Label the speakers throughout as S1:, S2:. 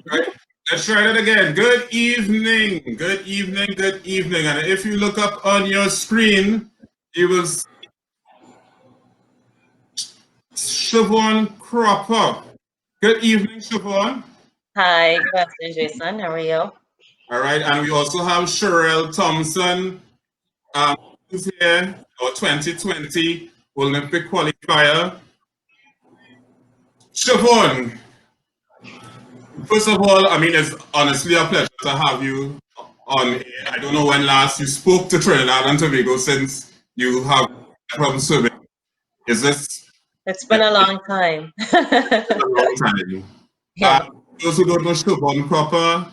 S1: Right. Let's try that again. Good evening. Good evening. Good evening. And if you look up on your screen, you will see Siobhan Cropper. Good evening, Siobhan.
S2: Hi, good afternoon, Jason. How are you?
S1: All right. And we also have Sherelle Thompson, who's here, our 2020 Olympic qualifier. Siobhan, first of all, I mean, it's honestly a pleasure to have you on air. I don't know when last you spoke to Trinidad and Tobago since you have from swimming. Is this
S2: It's been a long time.
S1: a long time?
S2: Yeah.
S1: Those who don't know Siobhan Cropper,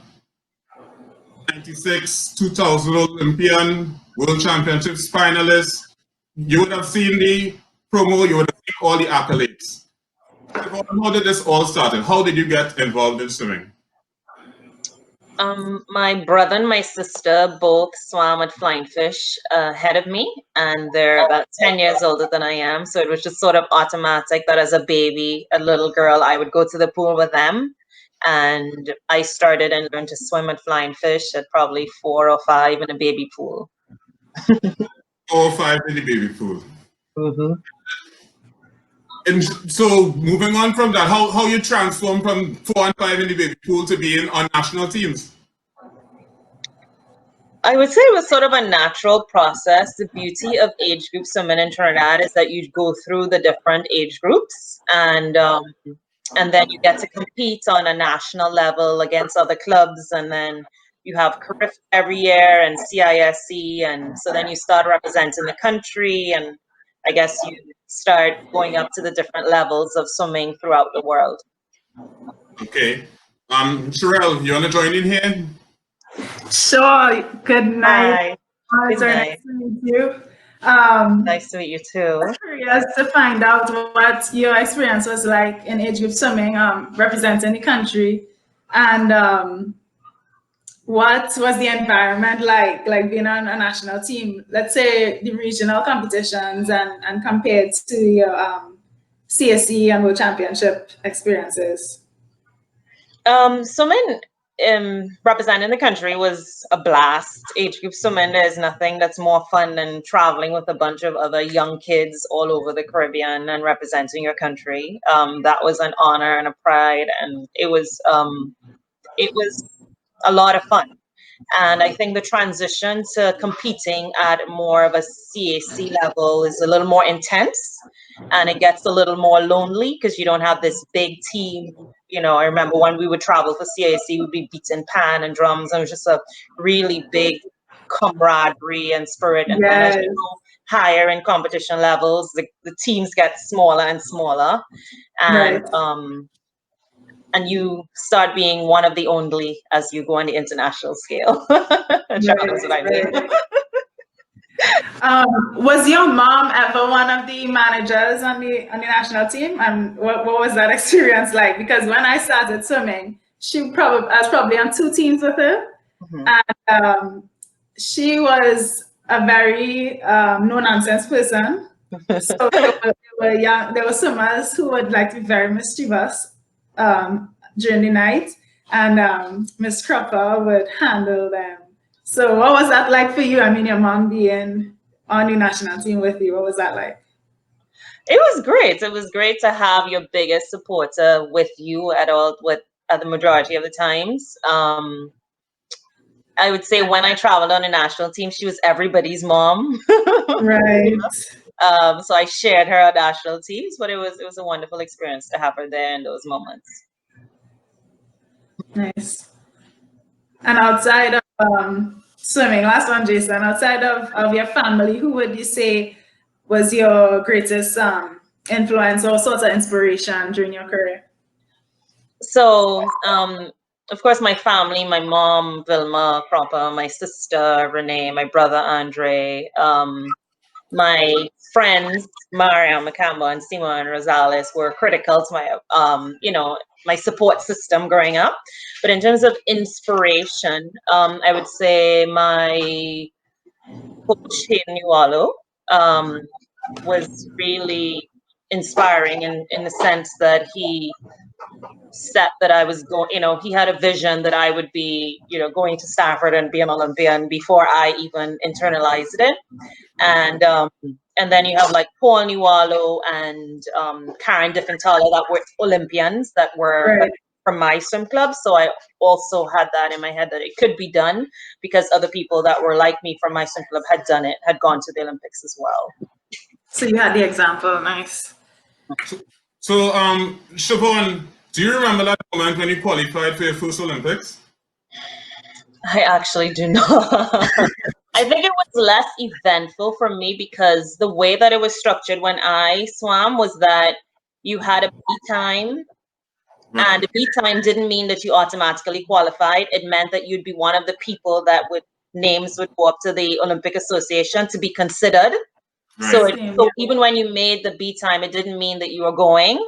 S1: 96, 2000 Olympian, World Championships finalist. You would have seen the promo, you would have seen all the accolades. How did this all start? How did you get involved in swimming?
S2: My brother and my sister both swam at Flying Fish ahead of me, and they're about 10 years older than I am. So it was just sort of automatic that as a baby, a little girl, I would go to the pool with them. And I started and learned to swim at Flying Fish at probably 4 or 5 in a baby pool.
S1: 4 or 5 in the baby pool.
S2: Mm-hmm.
S1: And so moving on from that, how you transform from 4 and 5 in the baby pool to being on national teams?
S2: I would say it was sort of a natural process. The beauty of age group swimming in Trinidad is that you go through the different age groups, and then you get to compete on a national level against other clubs, and then you have CARIF every year and CISC, and so then you start representing the country, and I guess you start going up to the different levels of swimming throughout the world.
S1: Okay. Sherelle, you want to join in here?
S3: Sure. Good night.
S2: Hi.
S3: Good night. Nice to meet you.
S2: Nice to meet you too.
S3: I'm curious to find out what your experience was like in age group swimming, representing the country, and what was the environment like being on a national team? Let's say the regional competitions and compared to your CSE and World Championship experiences.
S2: Swimming representing the country was a blast. Age group swimming, there's nothing that's more fun than traveling with a bunch of other young kids all over the Caribbean and representing your country. That was an honor and a pride, and it was a lot of fun. And I think the transition to competing at more of a CAC level is a little more intense, and it gets a little more lonely because you don't have this big team. You know, I remember when we would travel for CAC, we'd be beating pan and drums, and it was just a really big camaraderie and spirit. And then as you go higher in competition levels, the teams get smaller and smaller, and and you start being one of the only as you go on the international scale. That's what I mean.
S3: Was your mom ever one of the managers on the national team? And what was that experience like? Because when I started swimming, I was probably on 2 teams with her. And she was a very no-nonsense person. So there were swimmers who would like to be very mischievous during the night, and Miss Cropper would handle them. So what was that like for you? I mean, your mom being on the national team with you, what was that like?
S2: It was great. It was great to have your biggest supporter with you at the majority of the times. I would say when I traveled on the national team, she was everybody's mom.
S3: Right.
S2: So I shared her national teams, but it was a wonderful experience to have her there in those moments.
S3: Nice. And outside of swimming, last one, Jason, outside of your family, who would you say was your greatest influence or sort of inspiration during your career?
S2: So, of course, my family, my mom, Vilma Cropper, my sister, Renee, my brother, Andre, my friends, Mariam Makamba and Simon Rosales were critical to my, my support system growing up. But in terms of inspiration, I would say my coach, Hayden Uwalo, was really inspiring in the sense that he set that I was going, he had a vision that I would be, going to Stanford and be an Olympian before I even internalized it. And then you have like Paul Niwalo and Karen Diffenthaler that were Olympians that were
S3: Right.
S2: from my swim club. So I also had that in my head that it could be done because other people that were like me from my swim club had done it, had gone to the Olympics as well.
S3: So you had the example. Nice.
S1: So, Siobhan, do you remember that moment when you qualified for your first Olympics?
S2: I actually do not. I think it was less eventful for me because the way that it was structured when I swam was that you had a B time, and a B time didn't mean that you automatically qualified. It meant that you'd be one of the people that names would go up to the Olympic Association to be considered.
S1: Right.
S2: So even when you made the B time, it didn't mean that you were going.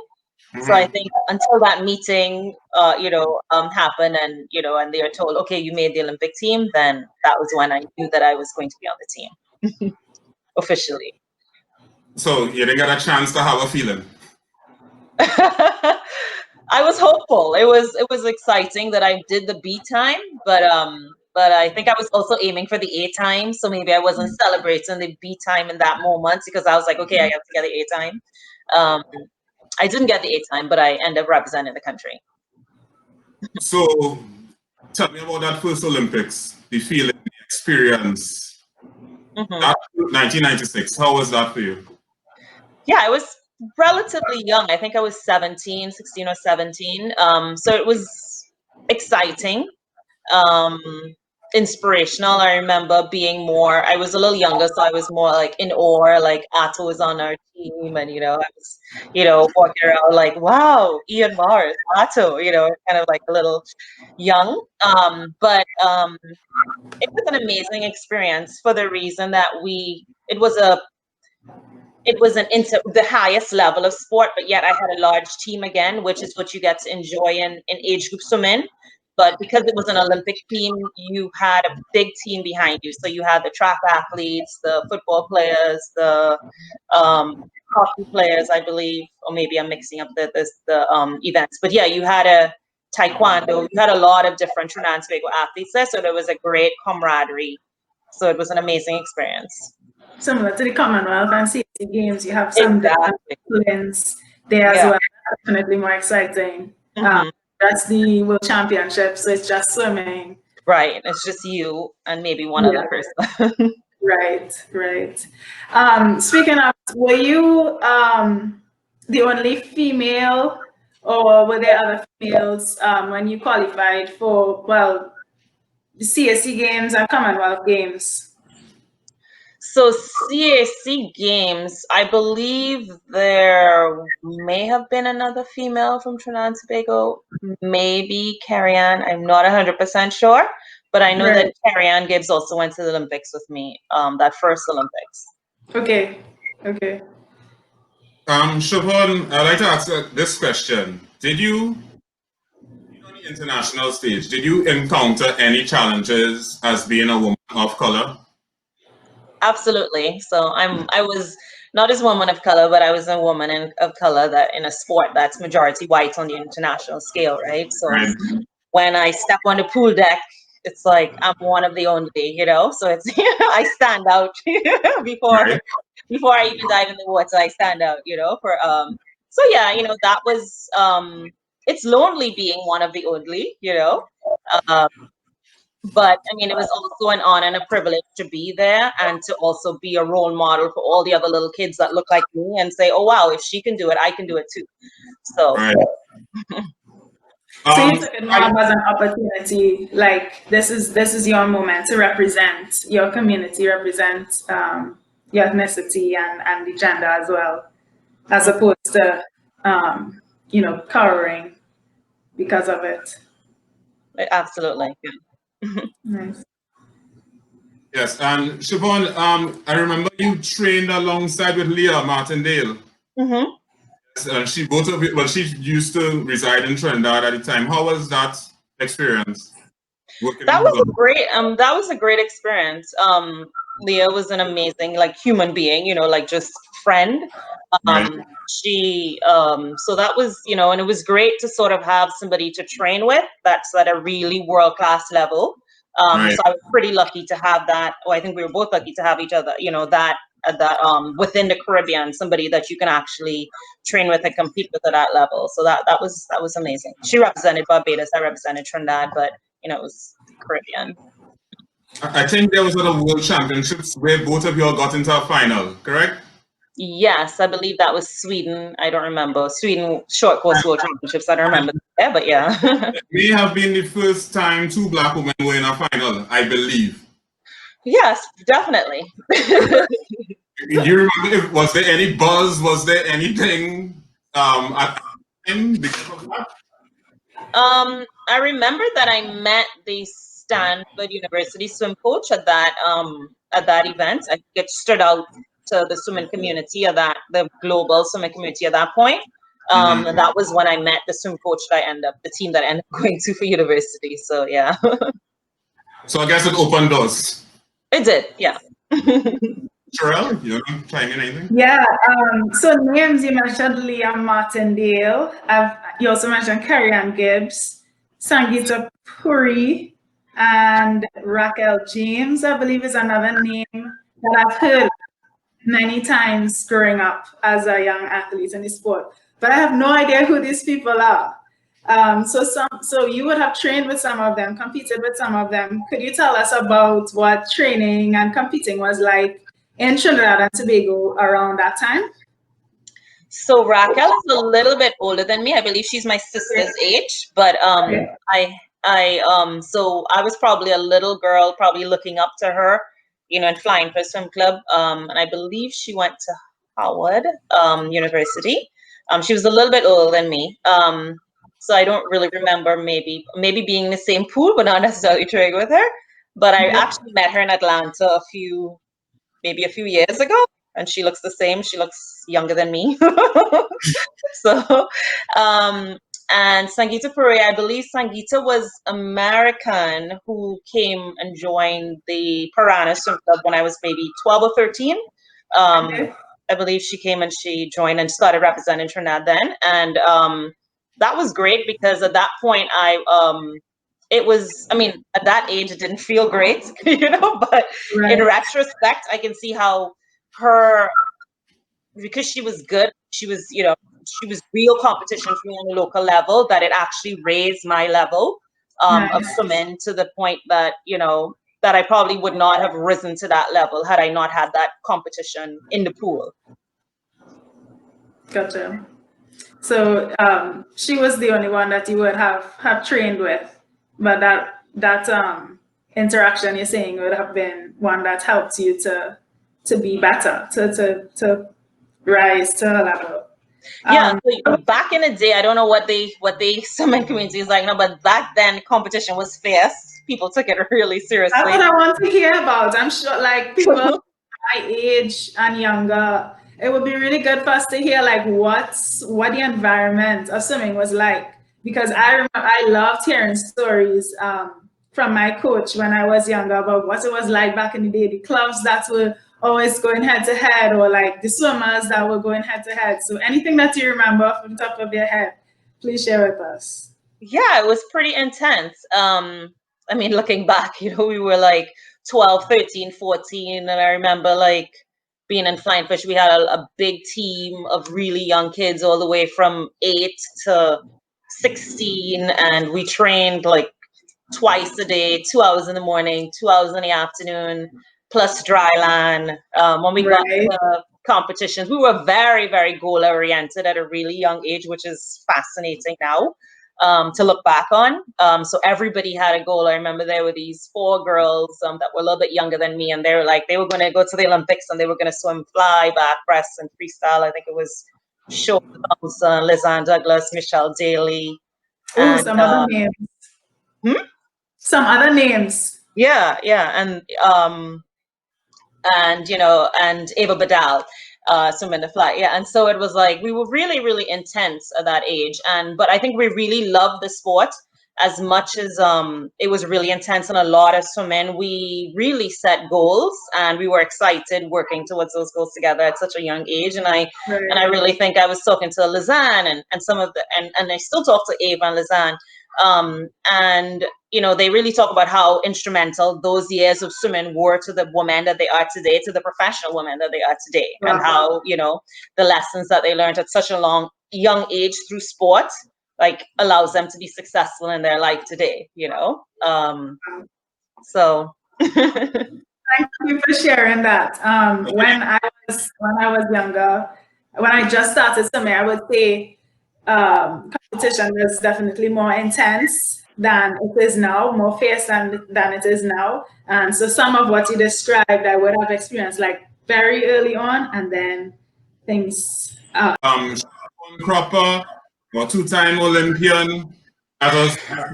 S2: So I think until that meeting, happened, and and they were told, okay, you made the Olympic team, then that was when I knew that I was going to be on the team officially.
S1: So you didn't get a chance to have a feeling.
S2: I was hopeful. It was exciting that I did the B time, but I think I was also aiming for the A time. So maybe I wasn't celebrating the B time in that moment because I was like, okay, I have to get the A time. I didn't get the A time, but I ended up representing the country.
S1: So tell me about that first Olympics, the feeling, the experience. That 1996, how was that for you?
S2: Yeah, I was relatively young. I think I was 16 or 17. So it was exciting, inspirational. I remember I was a little younger, so I was more like in awe, like Atto was on our team, and I was, walking around like, wow, Ian Mars, Atto, kind of like a little young. But it was an amazing experience for the reason that it was the highest level of sport, but yet I had a large team again, which is what you get to enjoy in age group swimming. But because it was an Olympic team, you had a big team behind you. So you had the track athletes, the football players, the hockey players, I believe, or maybe I'm mixing up the events. But yeah, you had a taekwondo, you had a lot of different Trinidad and Tobago athletes there. So there was a great camaraderie. So it was an amazing experience.
S3: Similar to the Commonwealth and CAC games, you have some disciplines there as well. Definitely more exciting. That's the World Championship, so it's just swimming.
S2: Right, it's just you and maybe one other person.
S3: Right. Speaking of, were you the only female, or were there other females when you qualified for, the CAC games and Commonwealth games?
S2: So CAC games, I believe there may have been another female from Trinidad and Tobago, maybe Carrie-Ann. I'm not 100% sure, but I know that Carrie-Ann Gibbs also went to the Olympics with me, that first Olympics.
S3: Okay.
S1: Siobhan, I'd like to ask this question. Did you, on the international stage, did you encounter any challenges as being a woman of color?
S2: Absolutely. So I was not as a woman of color, but I was a woman of color that in a sport that's majority white on the international scale, right? So when I step on the pool deck, it's like I'm one of the only, So it's I stand out before I even dive in the water. I stand out, So yeah, that was it's lonely being one of the only, But I mean, it was also an honor and a privilege to be there and to also be a role model for all the other little kids that look like me and say, oh, wow, if she can do it, I can do it too. So,
S3: so you took it more as an opportunity, like this is your moment to represent your community, represent your ethnicity and the gender as well, as opposed to, cowering because of it.
S2: Absolutely.
S3: Nice.
S1: Yes, and Siobhan, I remember you trained alongside with Leah Martindale. And she used to reside in Trinidad at the time. How was that experience?
S2: That was a great experience. Leah was an amazing, like, human being, you know, like, just friend.
S1: Right.
S2: So that was, you know, and it was great to sort of have somebody to train with that's at a really world-class level.
S1: Right.
S2: So I was pretty lucky to have that. Well, I think we were both lucky to have each other, you know, that within the Caribbean, somebody that you can actually train with and compete with at that level. So that was amazing. She represented Barbados, I represented Trinidad, but you know, it was Caribbean.
S1: I think there was at the World Championships where both of you all got into a final, correct?
S2: Yes, I believe that was Sweden. I don't remember. Sweden short course world championships. I don't remember. Yeah, but yeah.
S1: It may have been the first time two black women were in a final, I believe.
S2: Yes, definitely.
S1: You remember, was there any buzz? Was there anything at the time because of that?
S2: I remember that I met the Stanford University swim coach at that event. I think it stood out to the swimming community of that, the global swimming community at that point. And that was when I met the swim coach that the team that I ended up going to for university. So yeah.
S1: So I guess it opened doors.
S2: It did, yeah.
S1: Sherelle, you don't chime in anything?
S3: Yeah. So names you mentioned Leah Martindale. You also mentioned Carrie Ann Gibbs, Sangeeta Puri, and Raquel James, I believe is another name that I've heard many times growing up as a young athlete in the sport. But I have no idea who these people are. So you would have trained with some of them, competed with some of them. Could you tell us about what training and competing was like in Trinidad and Tobago around that time?
S2: So Raquel is a little bit older than me. I believe she's my sister's age, but so I was probably a little girl, probably looking up to her, you know, and flying for swim club. And I believe she went to Howard University. She was a little bit older than me. So I don't really remember maybe being in the same pool, but not necessarily training with her. But I actually met her in Atlanta maybe a few years ago, and she looks the same. She looks younger than me. So, and Sangeeta Puri, I believe Sangeeta was American who came and joined the Piranha Swim Club when I was maybe 12 or 13. I believe she came and she joined and started representing Trinidad then. And that was great because at that point at that age, it didn't feel great, you know, but in retrospect, I can see how because she was good, she was real competition for me on the local level, that it actually raised my level of swimming to the point that, you know, that I probably would not have risen to that level had I not had that competition in the pool.
S3: Gotcha. So she was the only one that you would have trained with, but that interaction you're saying would have been one that helped you to be better, to rise to her level.
S2: Yeah, so back in the day, I don't know what they swimming community is like now, but back then competition was fierce. People took it really seriously.
S3: That's what I want to hear about. I'm sure, like, people my age and younger, it would be really good for us to hear like what the environment of swimming was like, because I remember I loved hearing stories from my coach when I was younger about what it was like back in the day, the clubs that were always going head to head, or like the swimmers that were going head to head. So anything that you remember from the top of your head, please share with us.
S2: Yeah, it was pretty intense. I mean, looking back, you know, we were like 12, 13, 14. And I remember like being in Flying Fish, we had a big team of really young kids all the way from 8 to 16. And we trained like twice a day, 2 hours in the morning, 2 hours in the afternoon, plus dry land. When we got to competitions, we were very, very goal oriented at a really young age, which is fascinating now to look back on. So everybody had a goal. I remember there were these 4 girls that were a little bit younger than me, and they were going to go to the Olympics and they were going to swim fly, back, breast, and freestyle. I think it was Siobhan Cropper, Lizanne Douglas, Michelle Daly.
S3: Oh, some other names. Some other names.
S2: Yeah, and you know, and Ava Badal, swimming the fly. Yeah, and so it was like we were really, really intense at that age, but I think we really loved the sport. as much as it was really intense and a lot of swimming, we really set goals and we were excited working towards those goals together at such a young age. And I really think I was talking to Lizanne and some of the and I still talk to Ava and Lizanne. And you know, they really talk about how instrumental those years of swimming were to the women that they are today, to the professional women that they are today, and how, you know, the lessons that they learned at such a young age through sport, like, allows them to be successful in their life today, you know? So.
S3: Thank you for sharing that. When I was younger, when I just started swimming, I would say competition was definitely more intense than it is now, more fierce than it is now. And so some of what you described, I would have experienced like very early on, and then things.
S1: Siobhan Cropper, or two-time Olympian. That was back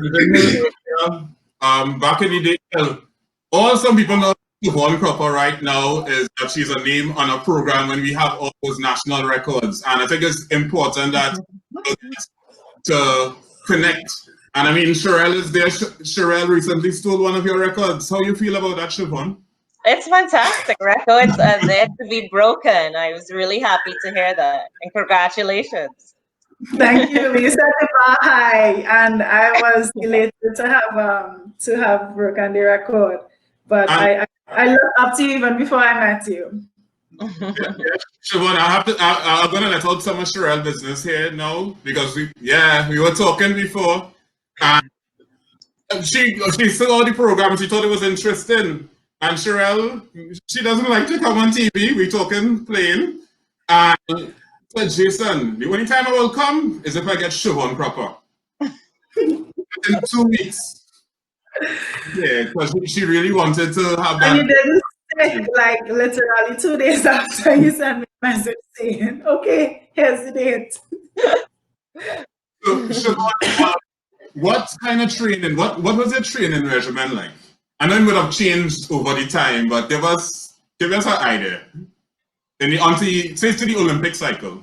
S1: in the day. Well, all some people know Siobhan Cropper right now is that she's a name on a program when we have all those national records. And I think it's important that to connect. And I mean, Sherelle is there. Sherelle recently stole one of your records. How you feel about that, Siobhan?
S2: It's fantastic. Records are there to be broken. I was really happy to hear that. And congratulations.
S3: Thank you. You set the bar high, and I was elated to have broken the record. But I looked up to you even before I met you.
S1: Siobhan, I'm gonna let out some of Sherelle business here now, because we were talking before, and she saw the program. She thought it was interesting, and Sherelle, she doesn't like to come on TV. We talking plain, and said, Jason, the only time I will come is if I get Siobhan Cropper in 2 weeks. Yeah, because she really wanted to have that.
S3: And you didn't say, like, literally 2 days after you sent me a message saying, okay, here's the date.
S1: So, what kind of training, what was your training regimen like? I know it would have changed over the time, but give us an idea. Say to the Olympic cycle.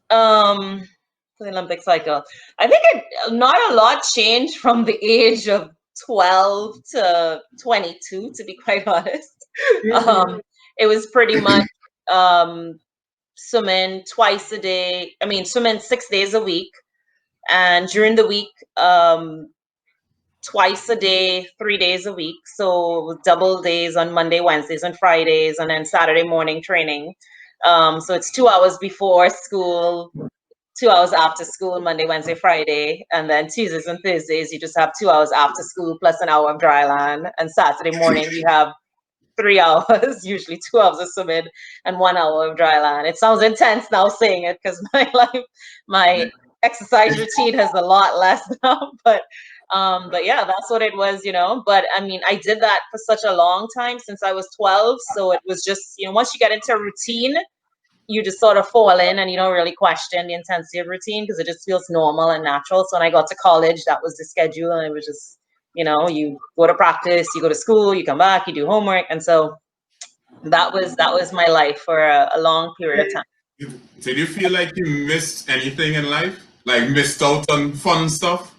S2: The Olympic cycle. I think not a lot changed from the age of 12 to 22, to be quite honest. It was pretty much swimming twice a day. I mean, swimming 6 days a week. And during the week, twice a day, 3 days a week. So double days on Monday, Wednesdays, and Fridays, and then Saturday morning training. So it's 2 hours before school, 2 hours after school, Monday, Wednesday, Friday, and then Tuesdays and Thursdays, you just have 2 hours after school plus an hour of dry land. And Saturday morning, you have 3 hours, usually 2 hours of swimming and 1 hour of dry land. It sounds intense now saying it, because my exercise routine has a lot less now, but yeah, that's what it was, you know. But I mean, I did that for such a long time, since I was 12. So it was just, you know, once you get into a routine, you just sort of fall in and you don't really question the intensity of routine, because it just feels normal and natural. So when I got to college, that was the schedule, and it was just, you know, you go to practice, you go to school, you come back, you do homework. And so that was my life for a long period of time.
S1: Did you feel like you missed anything in life? Like missed out on fun stuff?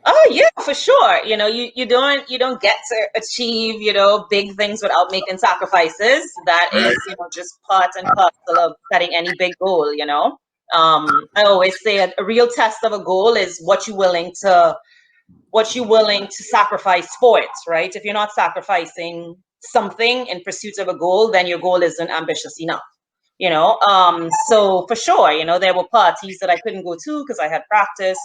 S2: Oh yeah, for sure. You know, you don't get to achieve, you know, big things without making sacrifices. That is, you know, just part and parcel of setting any big goal, you know. I always say a real test of a goal is what you're willing to sacrifice for it, right? If you're not sacrificing something in pursuit of a goal, then your goal isn't ambitious enough, you know. So for sure, you know, there were parties that I couldn't go to because I had practice.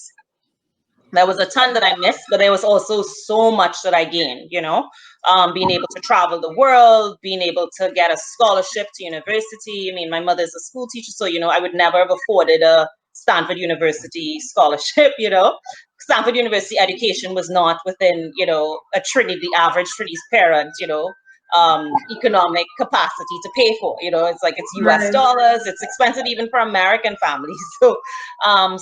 S2: There was a ton that I missed, but there was also so much that I gained, you know, being able to travel the world, being able to get a scholarship to university. I mean, my mother's a school teacher, so, you know, I would never have afforded a Stanford University scholarship, you know. Stanford University education was not within, you know, the average Trinity's parent, you know, economic capacity to pay for, you know. It's like, it's US dollars, it's expensive even for American families. So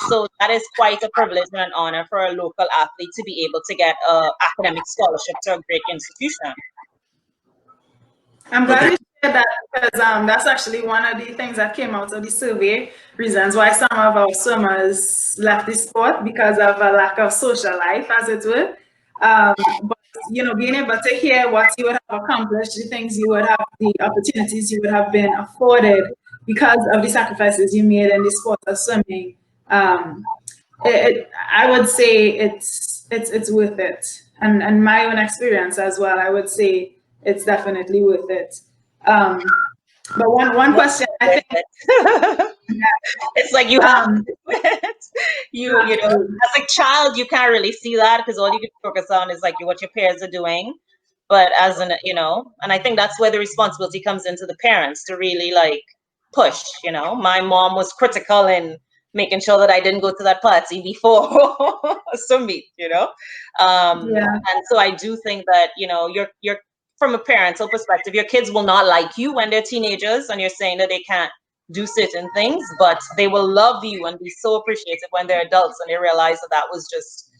S2: so that is quite a privilege and an honor for a local athlete to be able to get an academic scholarship to a great institution.
S3: I'm glad you that because that's actually one of the things that came out of the survey, reasons why some of our swimmers left the sport because of a lack of social life, as it were. But being able to hear what you would have accomplished, the things you would have, the opportunities you would have been afforded because of the sacrifices you made in the sport of swimming, I would say it's worth it. And my own experience as well, I would say it's definitely worth it. But one question I think
S2: it's like you have you know, as a child you can't really see that because all you can focus on is like what your peers are doing. But as an and I think that's where the responsibility comes into the parents to really like push. My mom was critical in making sure that I didn't go to that party before a swim meet, and so I do think that you're from a parental perspective, your kids will not like you when they're teenagers and you're saying that they can't do certain things, but they will love you and be so appreciative when they're adults and they realize that was just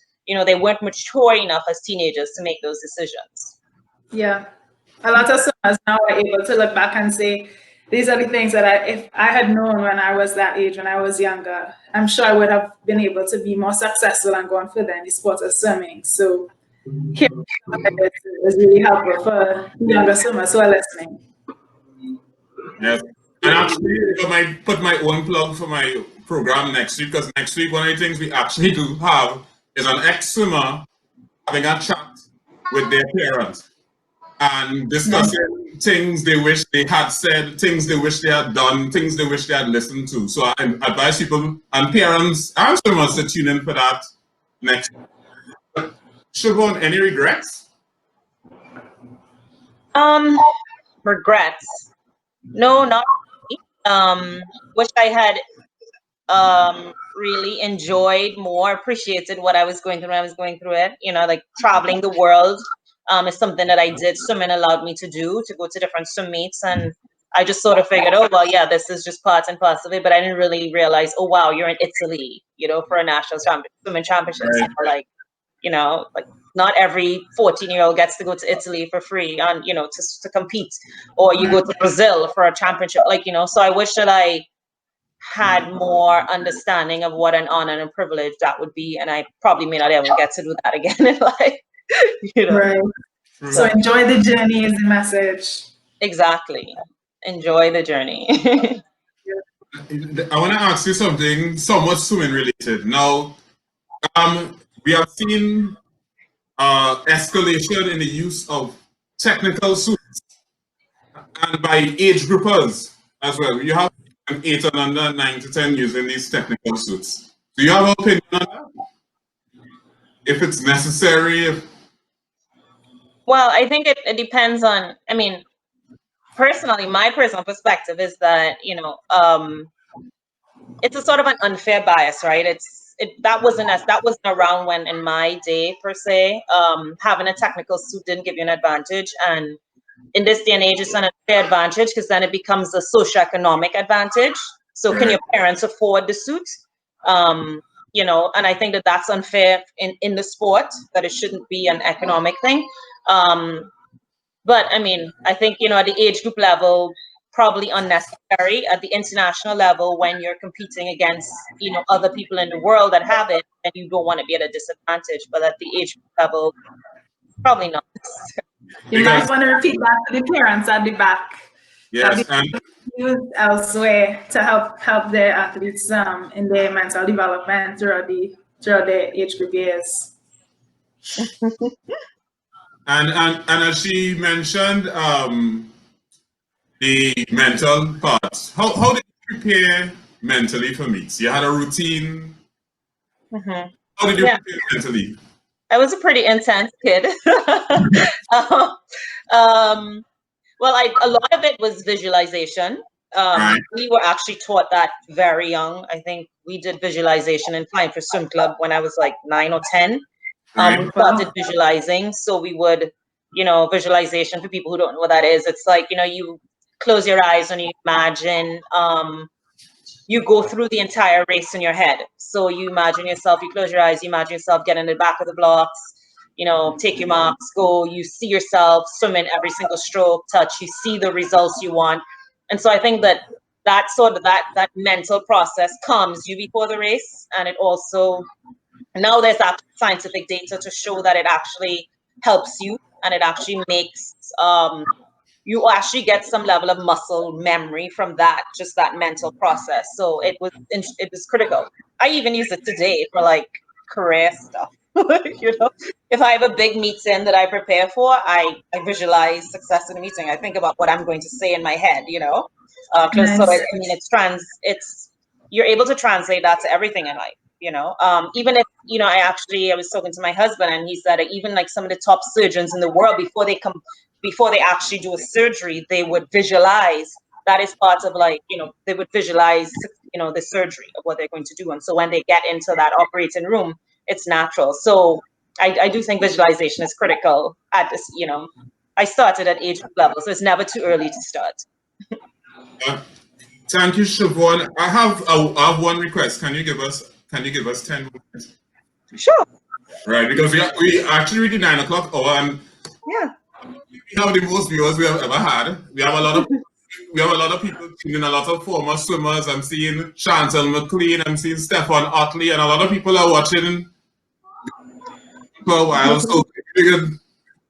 S2: they weren't mature enough as teenagers to make those decisions.
S3: Yeah, a lot of swimmers now are able to look back and say, these are the things that if I had known when I was that age, when I was younger, I'm sure I would have been able to be more successful and gone further in the sport of swimming. So hearing it is really helpful for younger swimmers who are listening.
S1: Yes. And actually, I might put my own plug for my program next week, because next week, one of the things we actually do have is an ex-swimmer having a chat with their parents and discussing things they wish they had said, things they wish they had done, things they wish they had listened to. So I advise people and parents and swimmers to tune in for that next week. Siobhan, any regrets?
S2: Regrets? No, not really. Wish I had really enjoyed more, appreciated what I was going through when I was going through it. Like traveling the world is something that I did. Swimming allowed me to do, to go to different swim meets, and I just sort of figured, oh well, yeah, this is just part and parcel of it. But I didn't really realize, oh wow, you're in Italy, for a national swimming championships.
S1: Right.
S2: Like not every 14-year-old gets to go to Italy for free and to compete, or you go to Brazil for a championship. So I wish that I had more understanding of what an honor and a privilege that would be, and I probably may not ever get to do that again in life.
S3: Right. So enjoy the journey is the message.
S2: Exactly. Enjoy the journey.
S1: I want to ask you something somewhat swimming related. Now, we have seen escalation in the use of technical suits and by age groupers as well. You have 8 and under, 9 to 10 using these technical suits. Do you have an opinion on that? If it's necessary?
S2: Well, I think it depends on, personally, my personal perspective is that, it's a sort of an unfair bias, right? That wasn't around when in my day per se. Having a technical suit didn't give you an advantage, and in this day and age, it's an unfair advantage because then it becomes a socioeconomic advantage. So, can your parents afford the suit? And I think that that's unfair in the sport. That it shouldn't be an economic thing. But I think at the age group level, probably unnecessary. At the international level, when you're competing against other people in the world that have it, and you don't want to be at a disadvantage. But at the age group level, probably not.
S3: You might want to repeat that to the parents at the back.
S1: Yes,
S3: used elsewhere to help their athletes in their mental development throughout their age group years.
S1: and as she mentioned, the mental parts. How did you prepare mentally for meets? You had a routine.
S2: Mm-hmm.
S1: How did you prepare mentally?
S2: I was a pretty intense kid. Well, a lot of it was visualization.
S1: Right.
S2: We were actually taught that very young. I think we did visualization in Flying for Swim Club when I was like 9 or 10. We started visualizing. So we would, visualization, for people who don't know what that is, it's like, you close your eyes and you imagine, you go through the entire race in your head. So you imagine yourself, you close your eyes, you imagine yourself getting in the back of the blocks, take your marks, go, you see yourself swim in every single stroke, touch, you see the results you want. And so I think that that mental process calms you before the race. And it also, now there's that scientific data to show that it actually helps you, and it actually makes, you actually get some level of muscle memory from that, just that mental process. So it was critical. I even use it today for like career stuff. If I have a big meeting that I prepare for, I visualize success in the meeting. I think about what I'm going to say in my head,
S3: Nice.
S2: So you're able to translate that to everything in life. Even if, I was talking to my husband, and he said that even like some of the top surgeons in the world, before they actually do a surgery, they would visualize. That is part of they would visualize, the surgery of what they're going to do. And so when they get into that operating room, it's natural. So I do think visualization is critical at this, I started at age level, so it's never too early to start.
S1: Thank you, Siobhan. I have one request. Can you give us 10 minutes?
S2: Sure.
S1: Right, because we actually read the 9 o'clock hour, and
S2: yeah,
S1: we have the most viewers we have ever had. We have a lot of people tuning, a lot of former swimmers. I'm seeing Chantal McLean, I'm seeing Stefan Otley, and a lot of people are watching for a while. So we can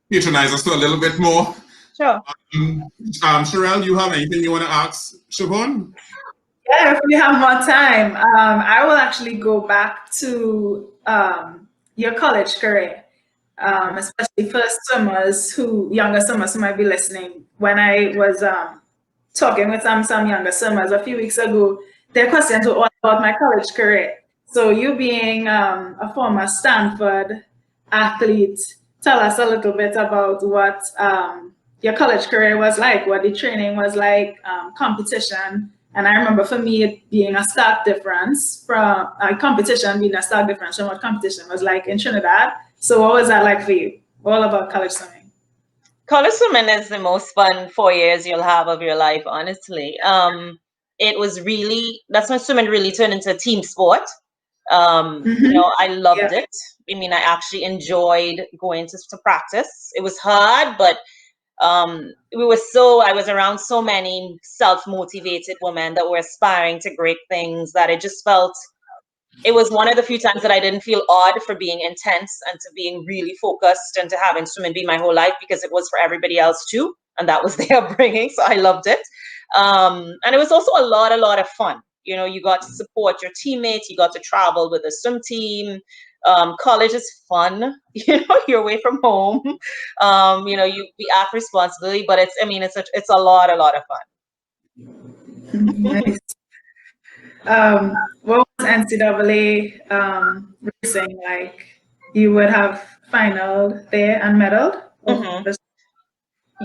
S1: patronize us to a little bit more.
S2: Sure.
S1: Sherelle, you have anything you want to ask Siobhan?
S3: Yeah, if we have more time, I will actually go back to your college career, especially for younger swimmers who might be listening. When I was talking with some younger swimmers a few weeks ago, their questions were all about my college career. So you being a former Stanford athlete, tell us a little bit about what your college career was like, what the training was like, competition. And I remember for me, it being a stark difference from competition, being a stark difference from what competition was like in Trinidad. So what was that like for you? All about college swimming.
S2: College swimming is the most fun 4 years you'll have of your life, honestly. It was that's when swimming really turned into a team sport. I loved it. I mean, I actually enjoyed going to practice. It was hard, but I was around so many self-motivated women that were aspiring to great things that it just felt, it was one of the few times that I didn't feel odd for being intense and to being really focused and to having swimming be my whole life, because it was for everybody else too. And that was their upbringing. So I loved it. And it was also a lot of fun. You got to support your teammates. You got to travel with a swim team. College is fun. You're away from home. We act responsibility, but it's a lot of fun.
S3: Nice. What was NCAA racing like? You would have finaled there and medaled?
S2: Mm-hmm.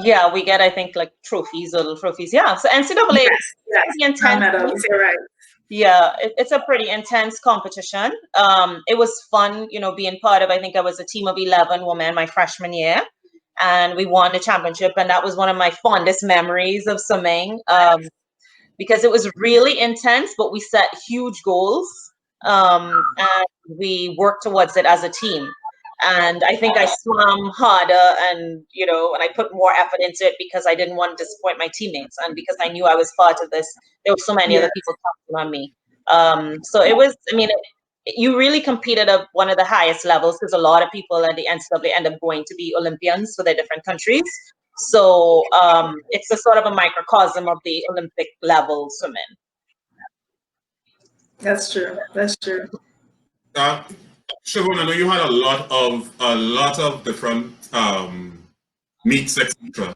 S2: Yeah, we get, I think, like little trophies. Yeah, so NCAA is pretty intense.
S3: Medals, you're right.
S2: Yeah, it's a pretty intense competition. It was fun, being part of, I think I was a team of 11 women my freshman year, and we won the championship. And that was one of my fondest memories of swimming, because it was really intense, but we set huge goals, and we worked towards it as a team. And I think I swam harder and I put more effort into it because I didn't want to disappoint my teammates, and because I knew I was part of this. There were so many other people counting on me. So it was, you really competed at one of the highest levels, because a lot of people at the NCAA end up going to be Olympians for their different countries. So it's a sort of a microcosm of the Olympic level swimming.
S3: That's true.
S1: Siobhan, I know you had a lot of different meets, etc.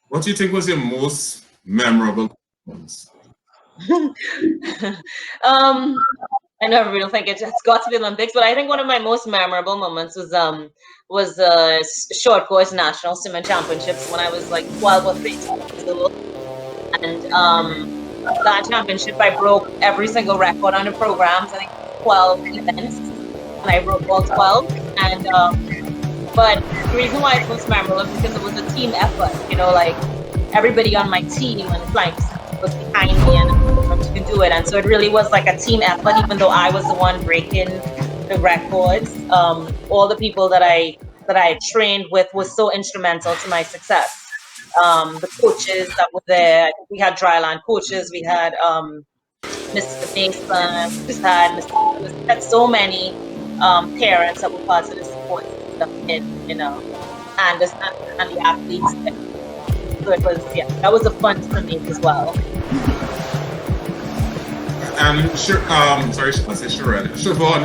S1: What do you think was your most memorable ones?
S2: I never really think it's got to be Olympics, but I think one of my most memorable moments was short course national swimming championships when I was like 12 or 13 years old, and that championship I broke every single record on the programs. I think 12 events. And I broke all 12, and but the reason why it was memorable is because it was a team effort. Like everybody on my team and flying was behind me and you can do it, and so it really was like a team effort. Even though I was the one breaking the records, all the people that I that I had trained with was so instrumental to my success. The coaches that were there, we had dryland coaches, we had Mr. Mason, we just had we had so many parents that were part of the support system and the athletes. So it was, yeah, that was a fun for me as well.
S1: And sorry, I say Siobhan,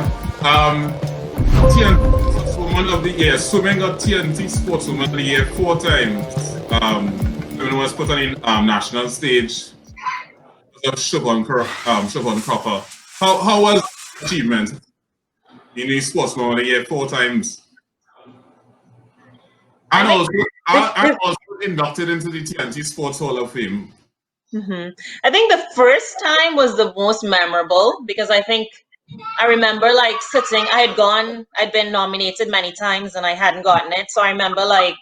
S1: Sportswoman of the Year, swimming got TNT Sportswoman of the Year 4 times. When it was put on the national stage, Siobhan Cropper. How was the achievement? The Sportswoman of the Year 4 times. And also inducted into the TNT Sports Hall of Fame.
S2: I think the first time was the most memorable because I remember like sitting, I'd been nominated many times and I hadn't gotten it. So I remember like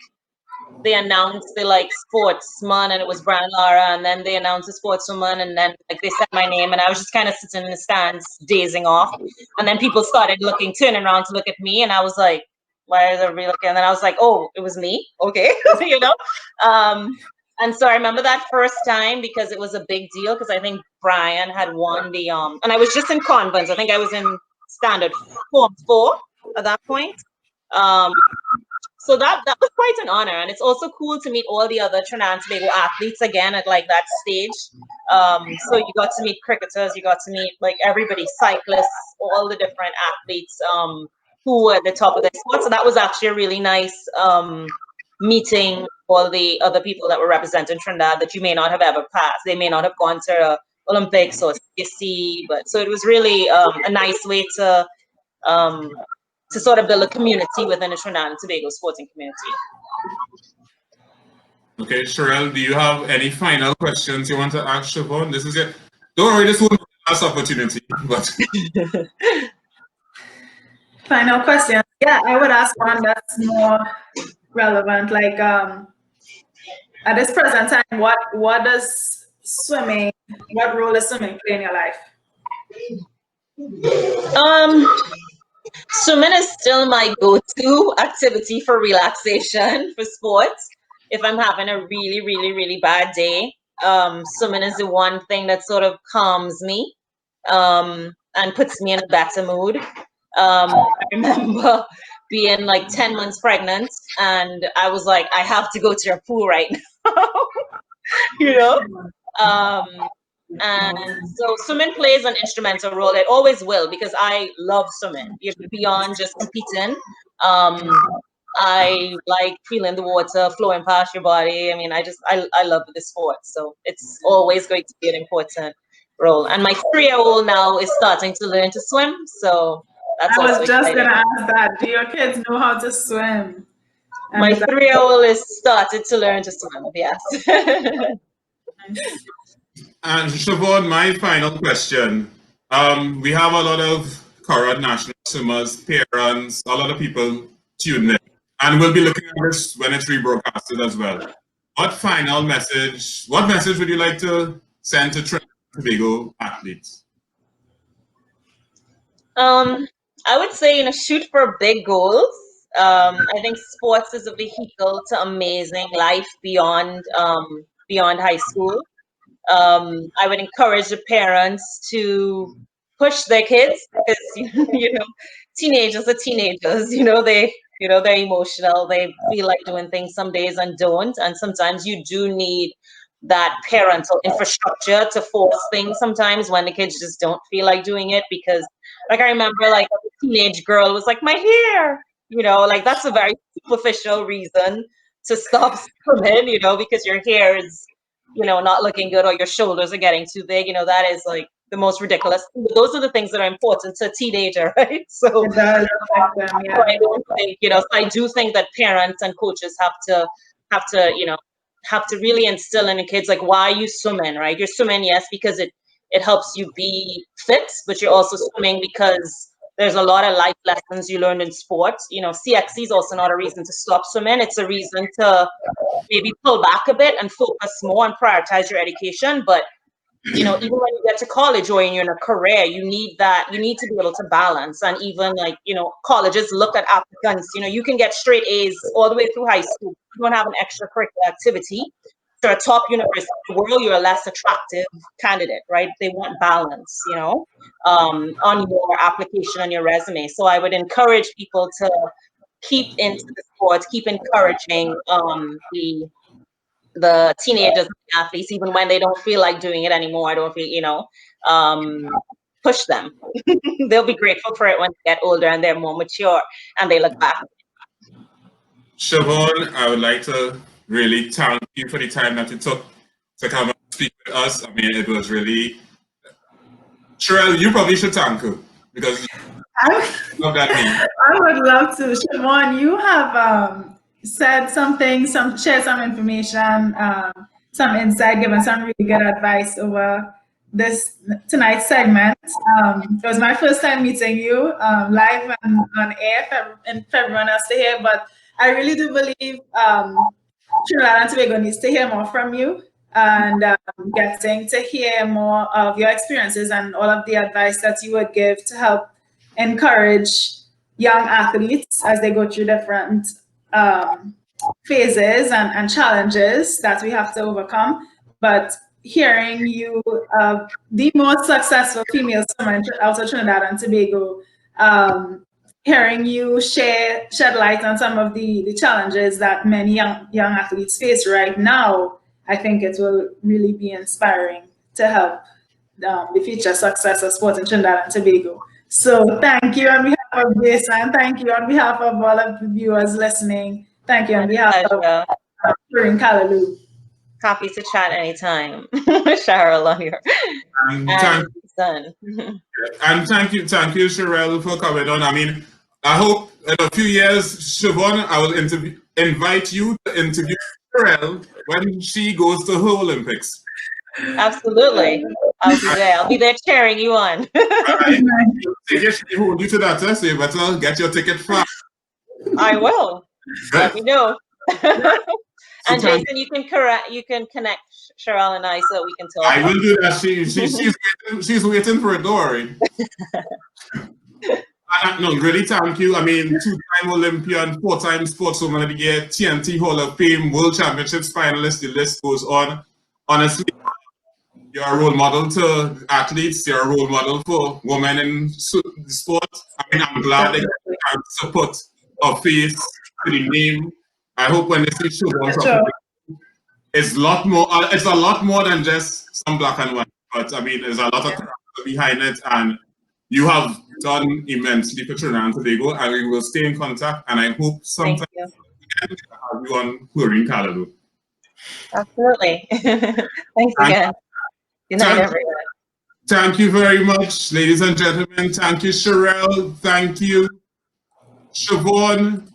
S2: they announced the like sportsman and it was Brian Lara, and then they announced the sportswoman, and then like they said my name and I was just kind of sitting in the stands dazing off. And then people started turning around to look at me and I was like, why is everybody looking? And then I was like, oh, it was me. Okay. You know? And so I remember that first time because it was a big deal because I think Brian had won the and I was just in convents. I think I was in standard form 4 at that point. So that was quite an honor, and it's also cool to meet all the other Trinidad and Tobago athletes again at like that stage. So you got to meet cricketers, you got to meet like everybody, cyclists, all the different athletes who were at the top of their sport. So that was actually a really nice meeting all the other people that were representing Trinidad that you may not have ever passed. They may not have gone to Olympics or CSC, but so it was really a nice way to sort of build a community within the Trinidad and Tobago sporting community.
S1: Okay, Sherelle, do you have any final questions you want to ask Siobhan? This is it. Don't worry, this won't be the last opportunity. But
S3: Final question. Yeah, I would ask one that's more relevant. Like at this present time, what role does swimming play in your life?
S2: Swimming is still my go-to activity for relaxation for sports. If I'm having a really, really, really bad day, swimming is the one thing that sort of calms me and puts me in a better mood. I remember being like 10 months pregnant and I was like, I have to go to your pool right now, you know? And so swimming plays an instrumental role. It always will because I love swimming. Beyond just competing, I like feeling the water flowing past your body. I mean, I love the sport. So it's always going to be an important role. And my 3-year-old now is starting to learn to swim. So that's
S3: I was
S2: also
S3: just
S2: exciting.
S3: gonna ask that. Do your kids know how to swim?
S2: My 3-year-old is started to learn to swim. Yes.
S1: And Siobhan, my final question. We have a lot of current national swimmers, parents, a lot of people tuned in. And we'll be looking at this when it's rebroadcasted as well. What message would you like to send to Trinidad and Tobago athletes?
S2: I would say, shoot for big goals. I think sports is a vehicle to amazing life beyond high school. I would encourage the parents to push their kids because teenagers are teenagers. They're emotional. They feel like doing things some days and don't. And sometimes you do need that parental infrastructure to force things sometimes when the kids just don't feel like doing it. Because like I remember like a teenage girl was like, my hair, like that's a very superficial reason to stop swimming, because your hair is not looking good or your shoulders are getting too big, that is like the most ridiculous. Those are the things that are important to a teenager, right? So,
S3: It does affect them, yeah.
S2: so I don't think, so I do think that parents and coaches have to really instill in the kids, like, why are you swimming, right? You're swimming, yes, because it helps you be fit, but you're also swimming because there's a lot of life lessons you learn in sports. CXC is also not a reason to stop swimming. It's a reason to maybe pull back a bit and focus more and prioritize your education. But you know, even when you get to college or you're in a career, you need to be able to balance. And even like, you know, colleges look at applicants, you know, you can get straight A's all the way through high school. You don't have an extracurricular activity. So a top university in the world, you're a less attractive candidate, right? They want balance, you know, on your application, on your resume. So I would encourage people to keep into the sports, keep encouraging the teenagers and athletes, even when they don't feel like doing it anymore. I don't feel, you know, push them. They'll be grateful for it when they get older and they're more mature and they look back.
S1: Siobhan, I would like to really thank you for the time that you took to come and speak with us. I mean, it was really... Sherelle, you probably should thank her because love that name.
S3: I would love to. Siobhan, you have said something, shared some information, some insight, given some really good advice over tonight's segment. It was my first time meeting you live and on air, and for everyone else to hear, but I really do believe Trinidad and Tobago needs to hear more from you, and getting to hear more of your experiences and all of the advice that you would give to help encourage young athletes as they go through different phases and challenges that we have to overcome. But hearing you, the most successful female swimmer out of Trinidad and Tobago, hearing you shed light on some of the challenges that many young athletes face right now, I think it will really be inspiring to help the future success of sport in Trinidad and Tobago. So thank you on behalf of this, and thank you on behalf of all of the viewers listening. Thank you on behalf of Chlorine Callaloo.
S2: Happy to chat anytime. Cheryl on here.
S1: And thank you, Sherelle, for coming on. I mean, I hope in a few years, Siobhan, I will invite you to interview Sherelle when she goes to her Olympics.
S2: Absolutely. I'll be there. I'll be there cheering you on.
S1: Right. She hold you to that, so you better get your ticket fast.
S2: I will. Let me know.
S1: So
S2: and Jason, you can connect Cheryl and I so we can talk.
S1: I will do that. She's waiting for a door. No, really, thank you. I mean, 2-time Olympian, 4-time Sportswoman of the Year, TNT Hall of Fame, World Championships finalist. The list goes on. Honestly, you're a role model to athletes. You're a role model for women in sport. I mean, I'm glad that you can support a face to the name. I hope when they see Siobhan, it's a lot more. It's a lot more than just some black and white. But I mean, there's a lot of character behind it, and you have done immensely for Trinidad and Tobago, and we will stay in contact. And I hope sometime we can have you on Chlorine Callaloo.
S2: Absolutely. Thanks again. Good night, everyone.
S1: Thank you very much, ladies and gentlemen. Thank you, Sherelle. Thank you, Siobhan.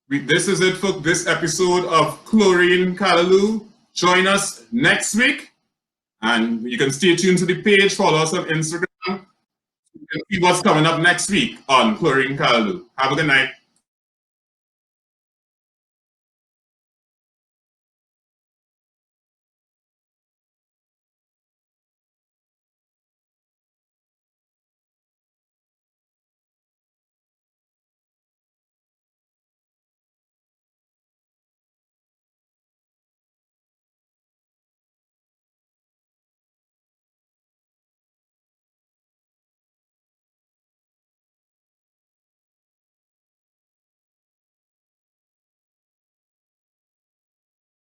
S1: This is it for this episode of Chlorine Callaloo. Join us next week, and you can stay tuned to the page. Follow us on Instagram. You can see what's coming up next week on Chlorine Callaloo. Have a good night.